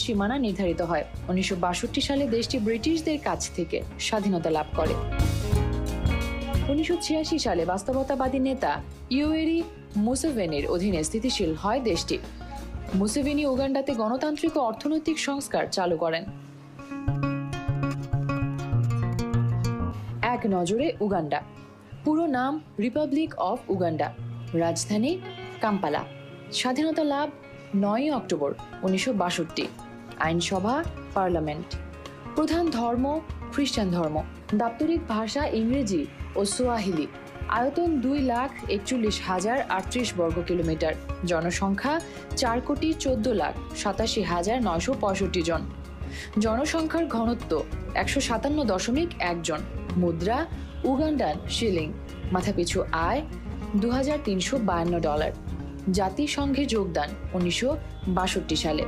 সীমানা নির্ধারিত হয়। 1962 সালে দেশটি ব্রিটিশদের কাছ থেকে স্বাধীনতা লাভ করে। 1986 সালে বাস্তবতাবাদী নেতা ইউয়েরি মুসেভেনির অধীনে স্থিতিশীল হয় দেশটি। মুসেভেনি উগান্ডাতে গণতান্ত্রিক ও অর্থনৈতিক সংস্কার চালু করেন। এক নজরে উগান্ডা। পুরো নাম রিপাবলিক অফ উগান্ডা। রাজধানী কাম্পালা। স্বাধীনতা লাভ 9 অক্টোবর 1962। আইনসভা পার্লামেন্ট। প্রধান ধর্ম খ্রিস্টান ধর্ম। দাপ্তরিক ভাষা ইংরেজি ও সোয়াহিলি। আয়তন 2,41,038 বর্গ কিলোমিটার। জনসংখ্যা 4,14,87,965 জন। জনসংখ্যার ঘনত্ব 157.1 জন। মুদ্রা উগান্ডান শিলিং। মাথাপিছু আয় $2,352। জাতিসংঘে যোগদান 1962 সালে।